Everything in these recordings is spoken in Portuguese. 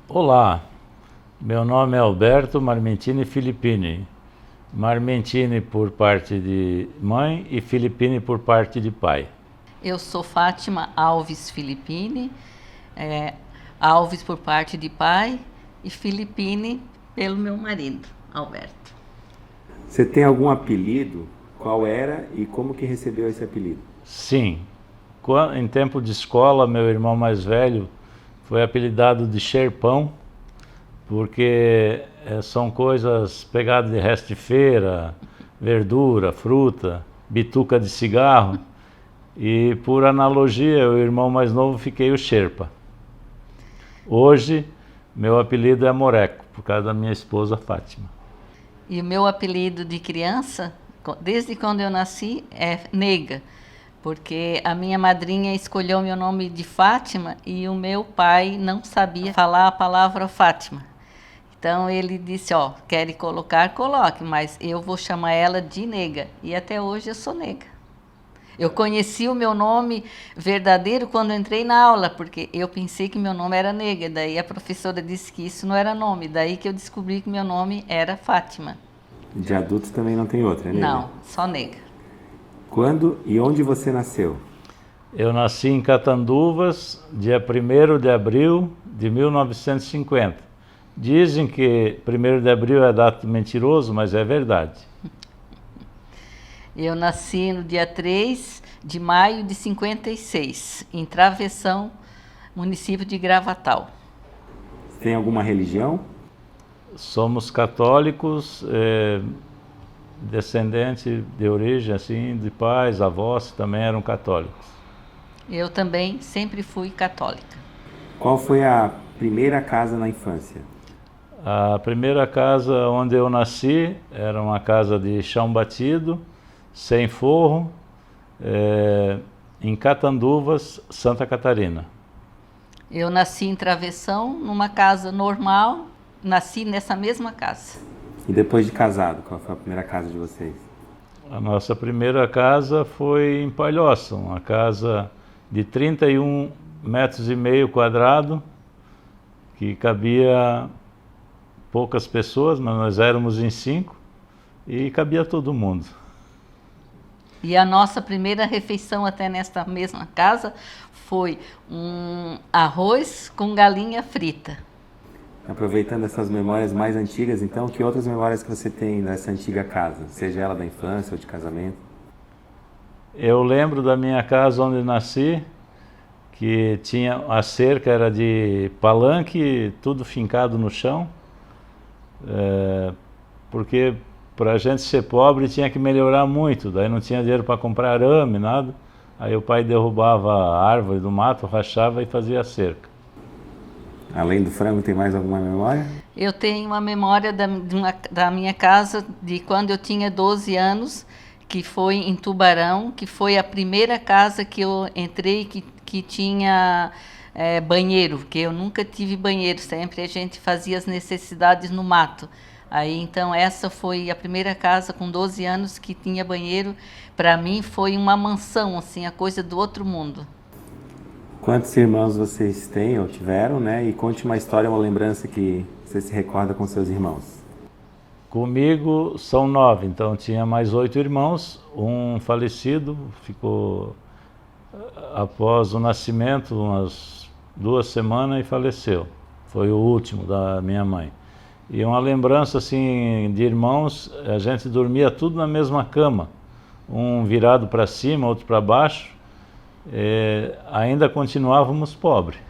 Olá, meu nome é Alberto Marmentini Filippini. Marmentini por parte de mãe e Filippini por parte de pai. Eu sou Fátima Alves Filippini, Alves por parte de pai e Filippini pelo meu marido, Alberto. Você tem algum apelido? Qual era e como que recebeu esse apelido? Sim, em tempo de escola, meu irmão mais velho foi apelidado de Xerpão, porque são coisas pegadas de resto de feira, verdura, fruta, bituca de cigarro, e por analogia, o irmão mais novo fiquei o Xerpa. Hoje, meu apelido é Moreco, por causa da minha esposa Fátima. E o meu apelido de criança, desde quando eu nasci, é Nega, porque a minha madrinha escolheu meu nome de Fátima e o meu pai não sabia falar a palavra Fátima. Então ele disse, quer colocar, coloque, mas eu vou chamar ela de Nega. E até hoje eu sou Nega. Eu conheci o meu nome verdadeiro quando entrei na aula, porque eu pensei que meu nome era Nega. Daí a professora disse que isso não era nome. Daí que eu descobri que meu nome era Fátima. De adultos também não tem outra, é Nega? Não, só Nega. Quando e onde você nasceu? Eu nasci em Catanduvas, dia 1º de abril de 1950. Dizem que 1º de abril é data mentiroso, mas é verdade. Eu nasci no dia 3 de maio de 56, em Travessão, município de Gravatal. Tem alguma religião? Somos católicos, descendentes de origem, assim, de pais, avós também eram católicos. Eu também sempre fui católica. Qual foi a primeira casa na infância? A primeira casa onde eu nasci era uma casa de chão batido, sem forro, em Catanduvas, Santa Catarina. Eu nasci em Travessão, numa casa normal, nasci nessa mesma casa. E depois de casado, qual foi a primeira casa de vocês? A nossa primeira casa foi em Palhoça, uma casa de 31 metros e meio quadrado, que cabia poucas pessoas, mas nós éramos em 5 e cabia todo mundo. E a nossa primeira refeição até nesta mesma casa foi um arroz com galinha frita. Aproveitando essas memórias mais antigas, então, que outras memórias que você tem dessa antiga casa? Seja ela da infância ou de casamento? Eu lembro da minha casa onde nasci, que tinha a cerca era de palanque, tudo fincado no chão, porque para a gente ser pobre tinha que melhorar muito, daí não tinha dinheiro para comprar arame, nada. Aí o pai derrubava a árvore do mato, rachava e fazia a cerca. Além do frango, tem mais alguma memória? Eu tenho uma memória da minha casa de quando eu tinha 12 anos, que foi em Tubarão, que foi a primeira casa que eu entrei que tinha banheiro, porque eu nunca tive banheiro, sempre a gente fazia as necessidades no mato. Aí então essa foi a primeira casa com 12 anos que tinha banheiro. Para mim foi uma mansão, assim, a coisa do outro mundo. Quantos irmãos vocês têm ou tiveram, né? E conte uma história, uma lembrança que você se recorda com seus irmãos. Comigo são 9, então tinha mais 8 irmãos, um falecido, ficou após o nascimento umas 2 semanas e faleceu. Foi o último da minha mãe. E uma lembrança assim de irmãos, a gente dormia tudo na mesma cama, um virado para cima, outro para baixo, ainda continuávamos pobres.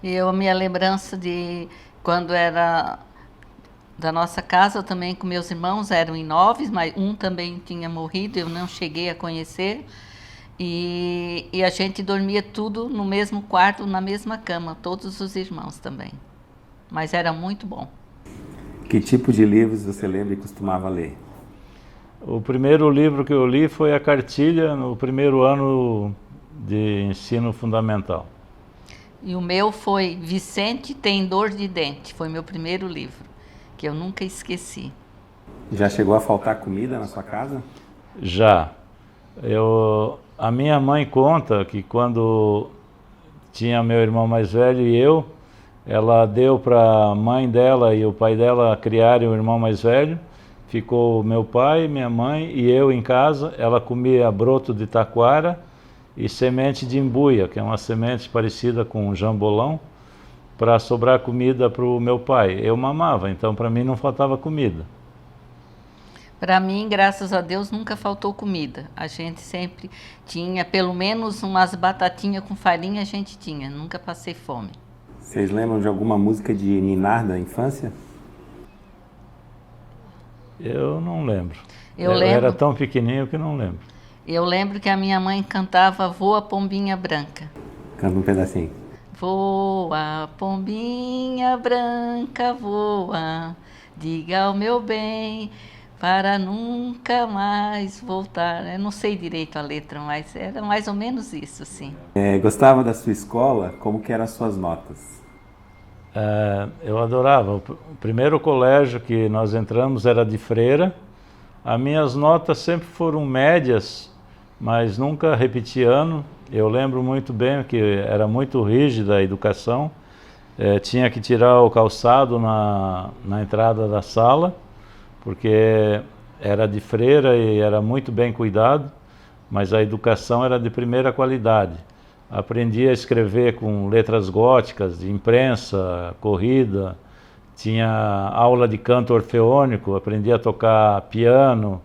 A minha lembrança de quando era da nossa casa, eu também com meus irmãos, eram em 9, mas um também tinha morrido, eu não cheguei a conhecer. E a gente dormia tudo no mesmo quarto, na mesma cama, todos os irmãos também. Mas era muito bom. Que tipo de livros você lembra e costumava ler? O primeiro livro que eu li foi a cartilha no primeiro ano de ensino fundamental. E o meu foi Vicente Tem Dor de Dente, foi meu primeiro livro, que eu nunca esqueci. Já chegou a faltar comida na sua casa? Já. A minha mãe conta que quando tinha meu irmão mais velho e eu, ela deu para a mãe dela e o pai dela criarem o irmão mais velho. Ficou meu pai, minha mãe e eu em casa. Ela comia broto de taquara e semente de embuia, que é uma semente parecida com jambolão, para sobrar comida para o meu pai. Eu mamava, então para mim não faltava comida. Para mim, graças a Deus, nunca faltou comida. A gente sempre tinha, pelo menos umas batatinhas com farinha a gente tinha. Nunca passei fome. Vocês lembram de alguma música de ninar da infância? Eu não lembro. Eu Eu lembro. era tão pequenininho que não lembro. Eu lembro que a minha mãe cantava Voa Pombinha Branca. Canta um pedacinho. Voa, pombinha branca, voa, diga ao meu bem, para nunca mais voltar. Eu não sei direito a letra, mas era mais ou menos isso, sim. Gostava da sua escola? Como que eram as suas notas? Eu adorava. O primeiro colégio que nós entramos era de freira. As minhas notas sempre foram médias, mas nunca repeti ano. Eu lembro muito bem que era muito rígida a educação. Tinha que tirar o calçado na entrada da sala, porque era de freira e era muito bem cuidado, mas a educação era de primeira qualidade. Aprendi a escrever com letras góticas, de imprensa, corrida. Tinha aula de canto orfeônico, aprendi a tocar piano.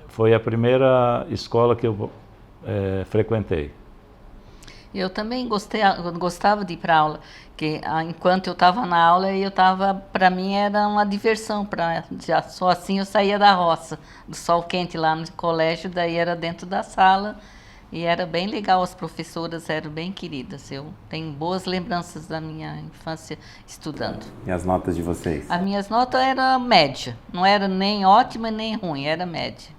Foi a primeira escola que eu frequentei. Eu também gostava de ir para aula, que enquanto eu estava na aula, para mim era uma diversão, só assim eu saía da roça, do sol quente lá no colégio, daí era dentro da sala e era bem legal, as professoras eram bem queridas. Eu tenho boas lembranças da minha infância estudando. E as notas de vocês? As minhas notas eram média, não era nem ótima nem ruim, era média.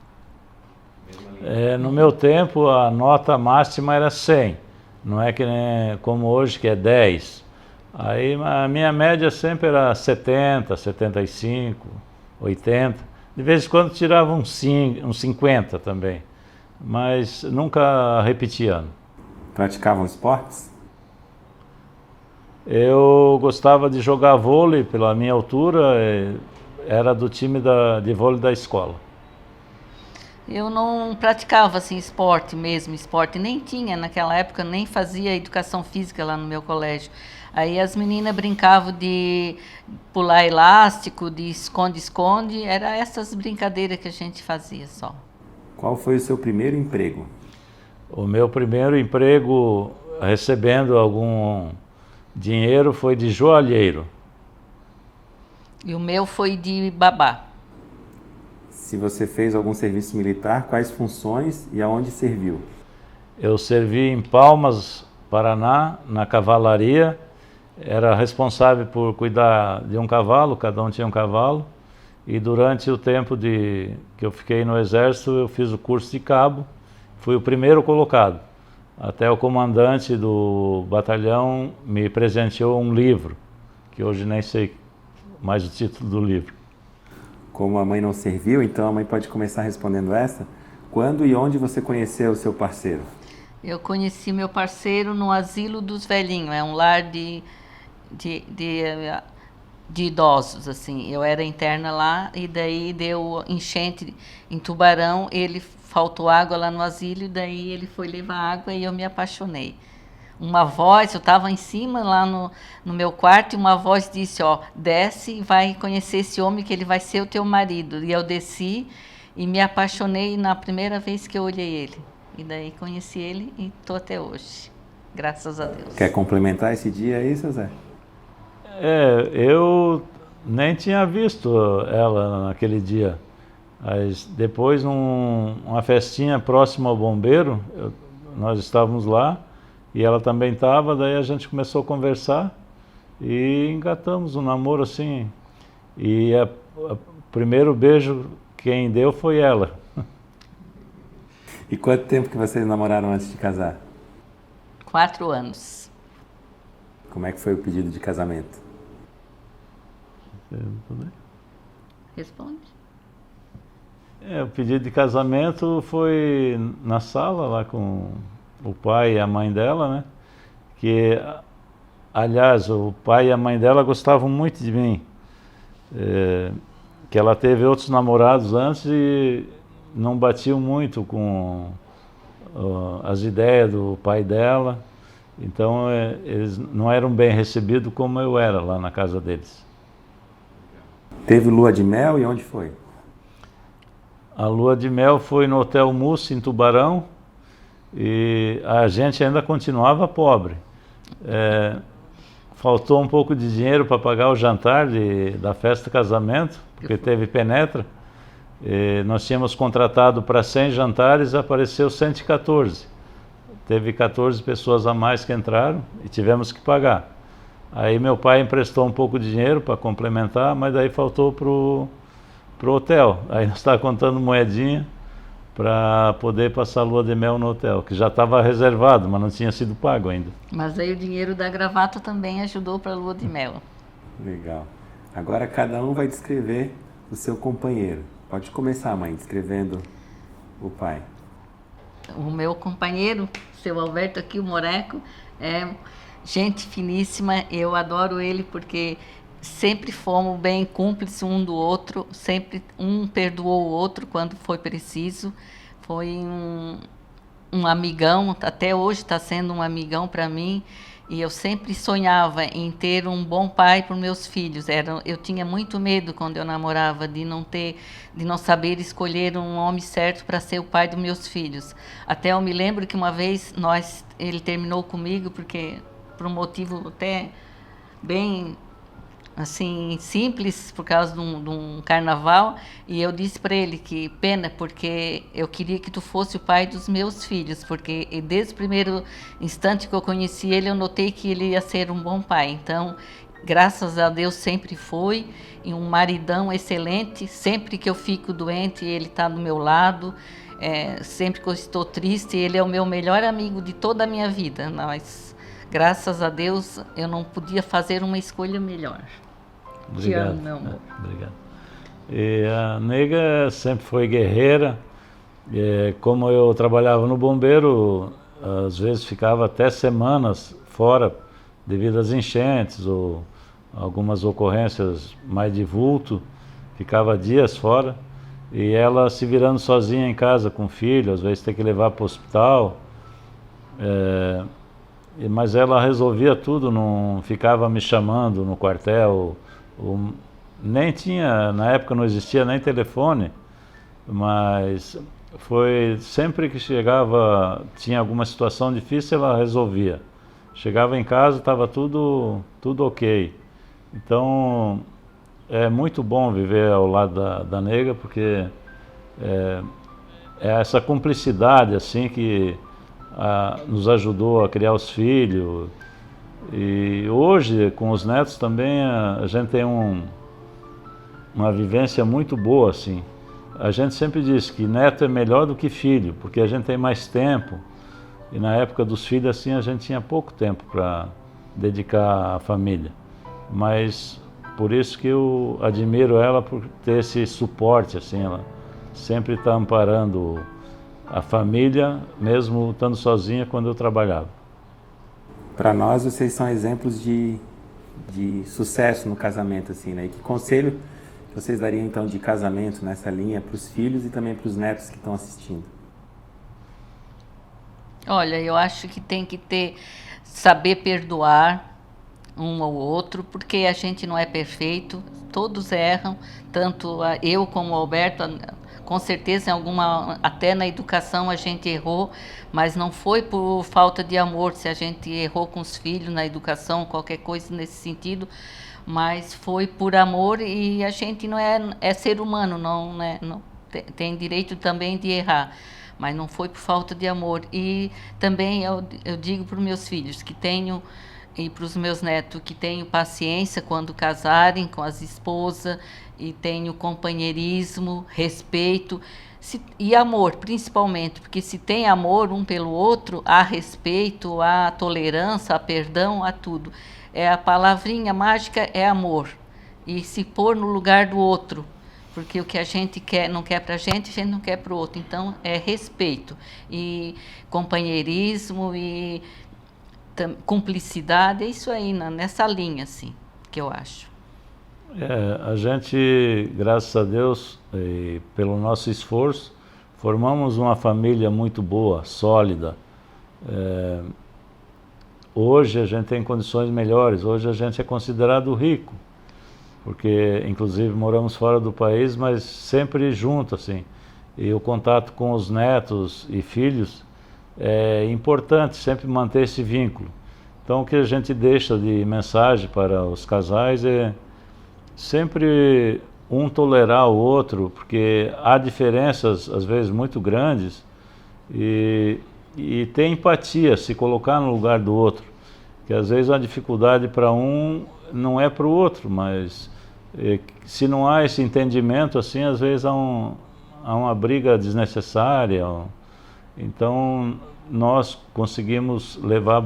No meu tempo a nota máxima era 100. Não é que nem como hoje, que é 10. Aí a minha média sempre era 70, 75, 80. De vez em quando tirava uns 50 também. Mas nunca repeti ano. Praticavam esportes? Eu gostava de jogar vôlei pela minha altura. Era do time de vôlei da escola. Eu não praticava assim esporte mesmo, esporte nem tinha naquela época, nem fazia educação física lá no meu colégio. Aí as meninas brincavam de pular elástico, de esconde-esconde, era essas brincadeiras que a gente fazia só. Qual foi o seu primeiro emprego? O meu primeiro emprego, recebendo algum dinheiro, foi de joalheiro. E o meu foi de babá. Se você fez algum serviço militar, quais funções e aonde serviu? Eu servi em Palmas, Paraná, na cavalaria. Era responsável por cuidar de um cavalo, cada um tinha um cavalo. E durante o tempo que eu fiquei no Exército, eu fiz o curso de cabo. Fui o primeiro colocado. Até o comandante do batalhão me presenteou um livro, que hoje nem sei mais o título do livro. Como a mãe não serviu, então a mãe pode começar respondendo essa. Quando e onde você conheceu o seu parceiro? Eu conheci meu parceiro no Asilo dos Velhinhos, é um lar de idosos, assim. Eu era interna lá e daí deu enchente em Tubarão, ele faltou água lá no asilo e daí ele foi levar água e eu me apaixonei. Uma voz, eu estava em cima lá no meu quarto e uma voz disse, ó, desce e vai conhecer esse homem que ele vai ser o teu marido. E eu desci e me apaixonei na primeira vez que eu olhei ele. E daí conheci ele e estou até hoje, graças a Deus. Quer complementar esse dia aí, seu Zé? Eu nem tinha visto ela naquele dia. Mas depois, numa festinha próxima ao bombeiro, nós estávamos lá e ela também estava, daí a gente começou a conversar e engatamos um namoro assim. E o primeiro beijo quem deu foi ela. E quanto tempo que vocês namoraram antes de casar? 4 anos. Como é que foi o pedido de casamento? Responde. O pedido de casamento foi na sala lá com o pai e a mãe dela, né? Que aliás, o pai e a mãe dela gostavam muito de mim. Que ela teve outros namorados antes e não batiam muito com as ideias do pai dela. Então eles não eram bem recebidos como eu era lá na casa deles. Teve lua de mel e onde foi? A lua de mel foi no Hotel Mussi, em Tubarão, e a gente ainda continuava pobre. Faltou um pouco de dinheiro para pagar o jantar da festa de casamento, porque teve penetra. E nós tínhamos contratado para 100 jantares, apareceu 114. Teve 14 pessoas a mais que entraram e tivemos que pagar. Aí meu pai emprestou um pouco de dinheiro para complementar, mas daí faltou pro hotel. Aí nós estávamos contando moedinha para poder passar a lua de mel no hotel, que já estava reservado, mas não tinha sido pago ainda. Mas aí o dinheiro da gravata também ajudou para a lua de mel. Legal. Agora cada um vai descrever o seu companheiro. Pode começar, mãe, descrevendo o pai. O meu companheiro, seu Alberto aqui, o Moreco, é gente finíssima. Eu adoro ele porque sempre fomos bem cúmplices um do outro, sempre um perdoou o outro quando foi preciso. Foi um amigão, até hoje está sendo um amigão para mim. E eu sempre sonhava em ter um bom pai para os meus filhos. Eu tinha muito medo quando eu namorava de não saber escolher um homem certo para ser o pai dos meus filhos. Até eu me lembro que uma vez ele terminou comigo porque por um motivo até bem assim simples, por causa de um carnaval, e eu disse para ele que pena, porque eu queria que tu fosse o pai dos meus filhos, porque desde o primeiro instante que eu conheci ele, eu notei que ele ia ser um bom pai. Então, graças a Deus sempre foi, e um maridão excelente. Sempre que eu fico doente, ele está do meu lado. Sempre que eu estou triste, ele é o meu melhor amigo de toda a minha vida. Graças a Deus, eu não podia fazer uma escolha melhor. Obrigado. Te amo, meu amor. Obrigado. E a nega sempre foi guerreira. Como eu trabalhava no bombeiro, às vezes ficava até semanas fora devido às enchentes ou algumas ocorrências mais de vulto, ficava dias fora. E ela se virando sozinha em casa com o filho, às vezes tem que levar para o hospital. Mas ela resolvia tudo, não ficava me chamando no quartel. Nem tinha, na época não existia nem telefone, mas foi sempre que chegava, tinha alguma situação difícil, ela resolvia. Chegava em casa, estava tudo ok. Então é muito bom viver ao lado da nega, porque é essa cumplicidade assim que nos ajudou a criar os filhos. E hoje, com os netos também, a gente tem uma vivência muito boa, assim. A gente sempre diz que neto é melhor do que filho, porque a gente tem mais tempo. E na época dos filhos, assim, a gente tinha pouco tempo para dedicar à família. Mas por isso que eu admiro ela por ter esse suporte, assim, ela sempre está amparando a família, mesmo estando sozinha quando eu trabalhava. Para nós, vocês são exemplos de sucesso no casamento, assim, né? E que conselho vocês dariam, então, de casamento nessa linha para os filhos e também para os netos que estão assistindo? Olha, eu acho que tem que saber perdoar um ao outro, porque a gente não é perfeito, todos erram, tanto eu como o Alberto. Com certeza, até na educação a gente errou, mas não foi por falta de amor. Se a gente errou com os filhos na educação, qualquer coisa nesse sentido, mas foi por amor, e a gente não é ser humano, não tem direito também de errar, mas não foi por falta de amor. E também eu digo para os meus filhos que tenho, e para os meus netos, que tenham paciência quando casarem com as esposas, e tenho companheirismo, respeito e amor, principalmente, porque se tem amor um pelo outro, há respeito, há tolerância, há perdão, há tudo. A palavrinha mágica é amor, e se pôr no lugar do outro, porque o que a gente não quer para a gente não quer para o outro. Então, é respeito e companheirismo, e cumplicidade, é isso aí, nessa linha, assim, que eu acho. A gente, graças a Deus, e pelo nosso esforço, formamos uma família muito boa, sólida. Hoje a gente tem condições melhores, hoje a gente é considerado rico, porque inclusive moramos fora do país, mas sempre junto, assim. E o contato com os netos e filhos é importante, sempre manter esse vínculo. Então o que a gente deixa de mensagem para os casais é sempre um tolerar o outro, porque há diferenças às vezes muito grandes, e ter empatia, se colocar no lugar do outro, que às vezes a dificuldade para um não é para o outro, mas se não há esse entendimento assim, às vezes há uma briga desnecessária. Então nós conseguimos levar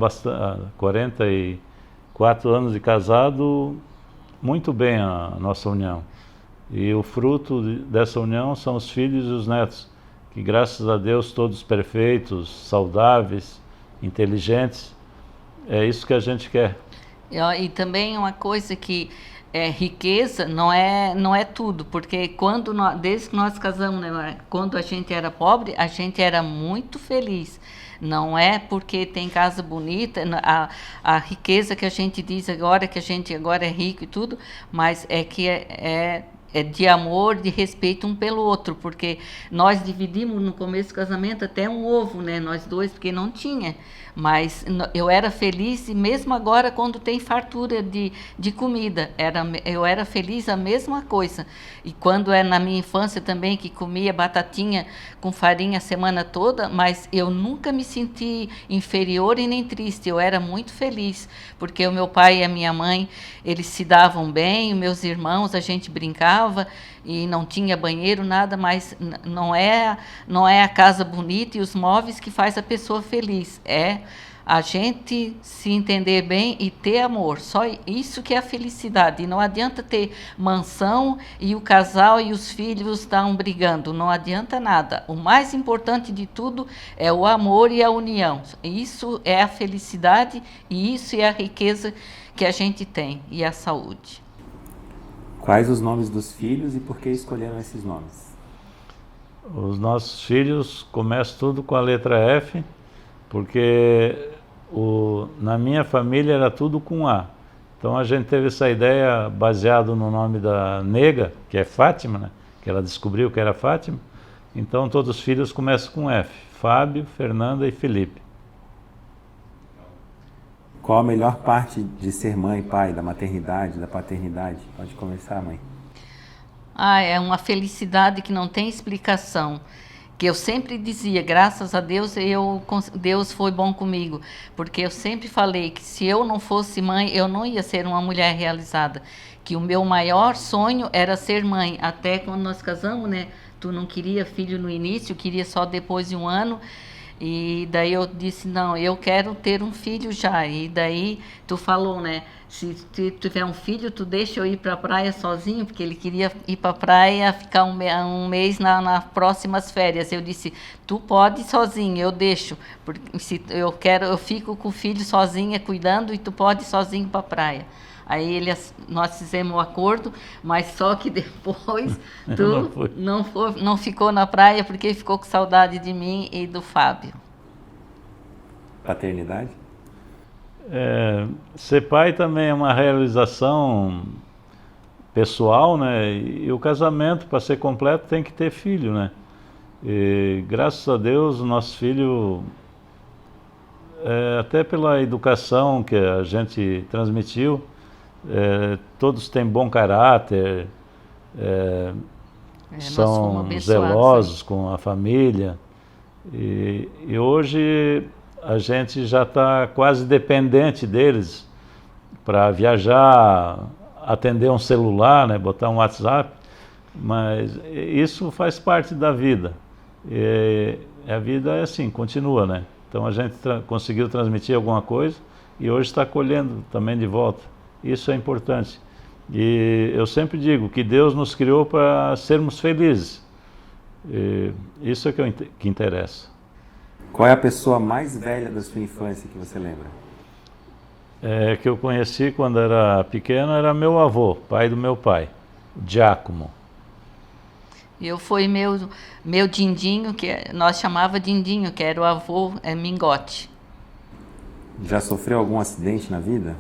44 anos de casado muito bem a nossa união, e o fruto dessa união são os filhos e os netos, que graças a Deus todos perfeitos, saudáveis, inteligentes. É isso que a gente quer. E também uma coisa que riqueza não é tudo, porque desde que nós casamos, né, quando a gente era pobre, a gente era muito feliz. Não é porque tem casa bonita, a riqueza que a gente diz agora, que a gente agora é rico e tudo, mas é que é de amor, de respeito um pelo outro, porque nós dividimos no começo do casamento até um ovo, né, nós dois, porque não tinha, mas eu era feliz, e mesmo agora quando tem fartura de comida, eu era feliz a mesma coisa. E quando na minha infância também, que comia batatinha com farinha a semana toda, mas eu nunca me senti inferior e nem triste, eu era muito feliz, porque o meu pai e a minha mãe, eles se davam bem, meus irmãos, a gente brincava, e não tinha banheiro, nada, mas não é a casa bonita e os móveis que faz a pessoa feliz, é a gente se entender bem e ter amor, só isso que é a felicidade. E não adianta ter mansão e o casal e os filhos estão brigando, não adianta nada. O mais importante de tudo é o amor e a união, isso é a felicidade e isso é a riqueza que a gente tem, e a saúde. Quais os nomes dos filhos e por que escolheram esses nomes? Os nossos filhos começam tudo com a letra F, porque na minha família era tudo com A. Então a gente teve essa ideia baseado no nome da nega, que é Fátima, né? Que ela descobriu que era Fátima. Então todos os filhos começam com F: Fábio, Fernanda e Felipe. Qual a melhor parte de ser mãe e pai, da maternidade, da paternidade? Pode começar, mãe. É uma felicidade que não tem explicação. Que eu sempre dizia, graças a Deus, Deus foi bom comigo. Porque eu sempre falei que se eu não fosse mãe, eu não ia ser uma mulher realizada. Que o meu maior sonho era ser mãe. Até quando nós casamos, né? Tu não queria filho no início, queria só depois de 1 ano. E daí eu disse, não, eu quero ter um filho já. E daí tu falou, né? Se tu tiver um filho, tu deixa eu ir para a praia sozinho, porque ele queria ir para a praia, ficar um mês nas próximas férias. Eu disse, tu pode ir sozinho, eu deixo, porque se eu fico com o filho sozinha cuidando e tu pode ir sozinho para a praia. Aí nós fizemos um acordo, mas só que depois tu não ficou na praia porque ficou com saudade de mim e do Fábio. Paternidade? Ser pai também é uma realização pessoal, né? E o casamento, para ser completo, tem que ter filho, né? E graças a Deus, o nosso filho, até pela educação que a gente transmitiu, todos têm bom caráter, são zelosos com a família, e hoje a gente já está quase dependente deles para viajar, atender um celular, né, botar um WhatsApp, mas isso faz parte da vida, e a vida é assim, continua, né? Então a gente conseguiu transmitir alguma coisa e hoje está colhendo também de volta. Isso é importante. E eu sempre digo que Deus nos criou para sermos felizes. E isso é que interessa. Qual é a pessoa mais velha da sua infância que você lembra? Que eu conheci quando era pequeno era meu avô, pai do meu pai, Giacomo. Eu fui meu dindinho, que nós chamava dindinho, que era o avô Mingote. Já sofreu algum acidente na vida?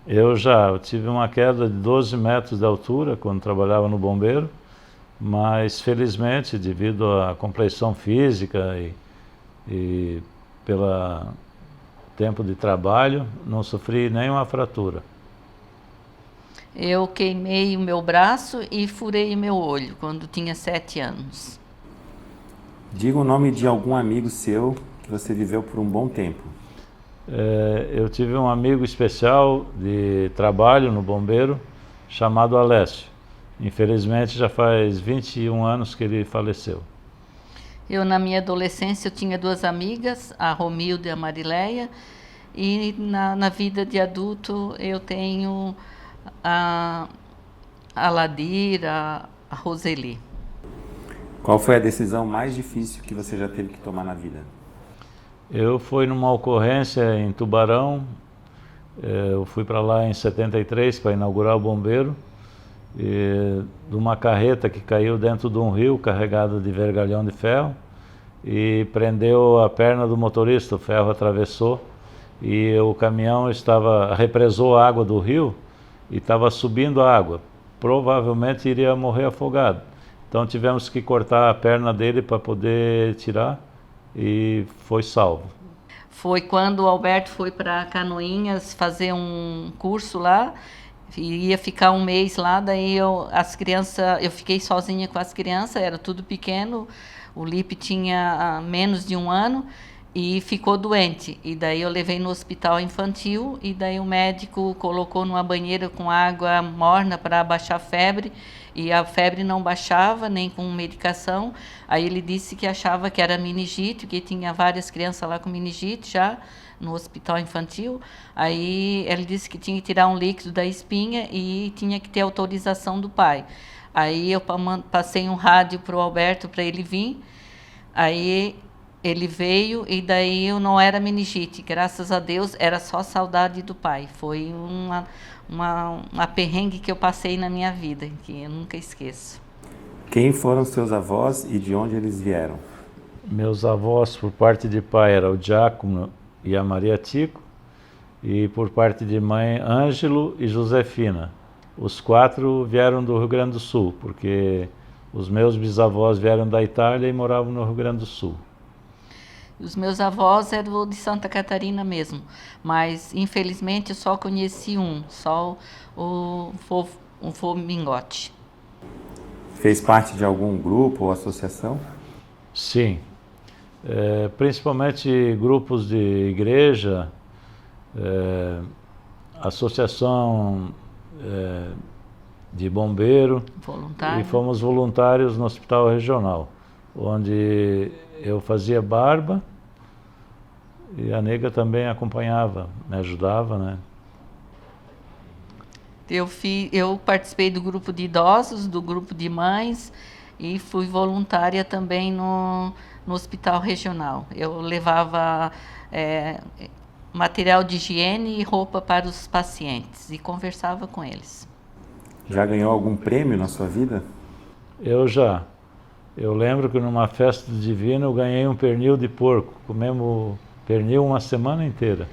Eu tive uma queda de 12 metros de altura quando trabalhava no bombeiro, mas felizmente, devido à complexão física e pelo tempo de trabalho, não sofri nenhuma fratura. Eu queimei o meu braço e furei o meu olho quando tinha 7 anos. Diga o nome de algum amigo seu que você viveu por um bom tempo. Eu tive um amigo especial de trabalho no bombeiro chamado Alessio. Infelizmente já faz 21 anos que ele faleceu. Eu, na minha adolescência, eu tinha 2 amigas, a Romilda e a Marileia, e na vida de adulto eu tenho a Ladira, a Roseli. Qual foi a decisão mais difícil que você já teve que tomar na vida? Eu fui numa ocorrência em Tubarão, eu fui para lá em 73 para inaugurar o bombeiro, de uma carreta que caiu dentro de um rio carregada de vergalhão de ferro e prendeu a perna do motorista, o ferro atravessou e o caminhão represou a água do rio e estava subindo a água, provavelmente iria morrer afogado. Então tivemos que cortar a perna dele para poder tirar e foi salvo. Foi quando o Alberto foi para Canoinhas fazer um curso lá, ia ficar um mês lá, daí eu fiquei sozinha com as crianças, era tudo pequeno, o Lipe tinha menos de 1 ano e ficou doente. E daí eu levei no hospital infantil e daí o médico colocou numa banheira com água morna para baixar a febre e a febre não baixava nem com medicação. Aí ele disse que achava que era meningite, que tinha várias crianças lá com meningite já no hospital infantil. Aí ele disse que tinha que tirar um líquido da espinha e tinha que ter autorização do pai. Aí eu passei um rádio para o Alberto para ele vir. Aí ele veio e daí eu não era meningite, graças a Deus, era só saudade do pai. Foi uma perrengue que eu passei na minha vida, que eu nunca esqueço. Quem foram seus avós e de onde eles vieram? Meus avós, por parte de pai, era o Giacomo e a Maria Tico, e por parte de mãe, Ângelo e Josefina. Os 4 vieram do Rio Grande do Sul, porque os meus bisavós vieram da Itália e moravam no Rio Grande do Sul. Os meus avós eram de Santa Catarina mesmo, mas infelizmente eu só conheci só o vô Mingote. Fez parte de algum grupo ou associação? Sim, principalmente grupos de igreja, associação de bombeiro, Voluntário. E fomos voluntários no hospital regional, onde eu fazia barba e a nega também acompanhava, me ajudava, né? Eu participei do grupo de idosos, do grupo de mães e fui voluntária também no hospital regional. Eu levava material de higiene e roupa para os pacientes e conversava com eles. Já ganhou algum prêmio na sua vida? Eu lembro que numa festa do Divino eu ganhei um pernil de porco. Comemos pernil uma semana inteira.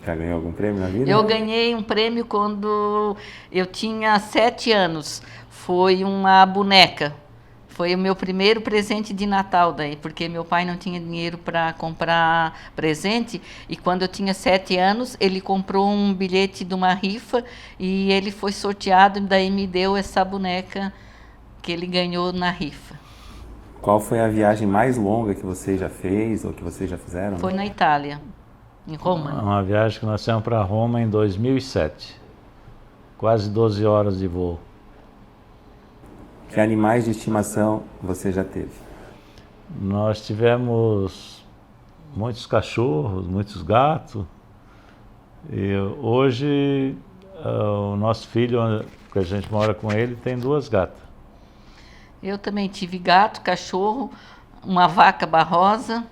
Já ganhou algum prêmio na vida? Eu ganhei um prêmio quando eu tinha 7 anos. Foi uma boneca. Foi o meu primeiro presente de Natal daí, porque meu pai não tinha dinheiro para comprar presente. E quando eu tinha 7 anos, ele comprou um bilhete de uma rifa e ele foi sorteado e daí me deu essa boneca que ele ganhou na rifa. Qual foi a viagem mais longa que você já fez ou que vocês já fizeram? Foi na Itália, em Roma. Uma viagem que nós fomos para Roma em 2007. Quase 12 horas de voo. Que animais de estimação você já teve? Nós tivemos muitos cachorros, muitos gatos. E hoje o nosso filho, que a gente mora com ele, tem 2 gatas. Eu também tive gato, cachorro, uma vaca barrosa.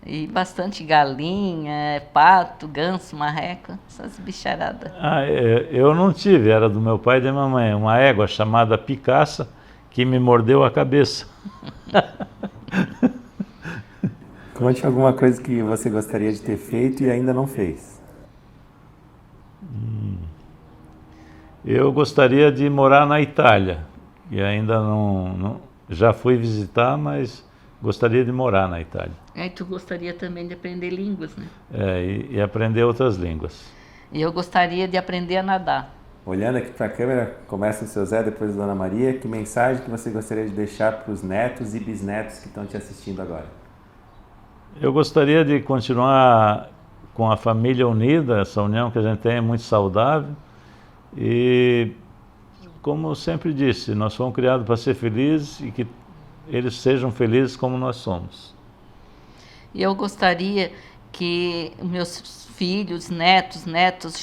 E bastante galinha, pato, ganso, marreco, essas bicharadas. Eu não tive, era do meu pai e da minha mãe, uma égua chamada Picaça que me mordeu a cabeça. Conte alguma coisa que você gostaria de ter feito e ainda não fez. Eu gostaria de morar na Itália, e ainda já fui visitar, mas gostaria de morar na Itália. Aí tu gostaria também de aprender línguas, né? E aprender outras línguas. E eu gostaria de aprender a nadar. Olhando aqui para a câmera, começa o seu Zé, depois a Dona Maria. Que mensagem que você gostaria de deixar para os netos e bisnetos que estão te assistindo agora? Eu gostaria de continuar com a família unida, essa união que a gente tem é muito saudável. E, como eu sempre disse, nós fomos criados para ser felizes e que eles sejam felizes como nós somos. E eu gostaria que meus filhos, netos,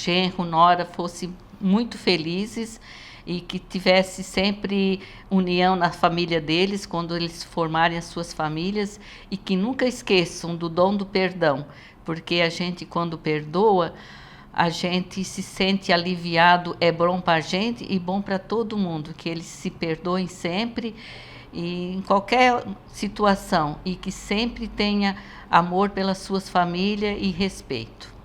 genro, nora fossem muito felizes e que tivesse sempre união na família deles quando eles formarem as suas famílias e que nunca esqueçam do dom do perdão, porque a gente, quando perdoa, a gente se sente aliviado, é bom para a gente e bom para todo mundo, que eles se perdoem sempre e em qualquer situação e que sempre tenha amor pelas suas famílias e respeito.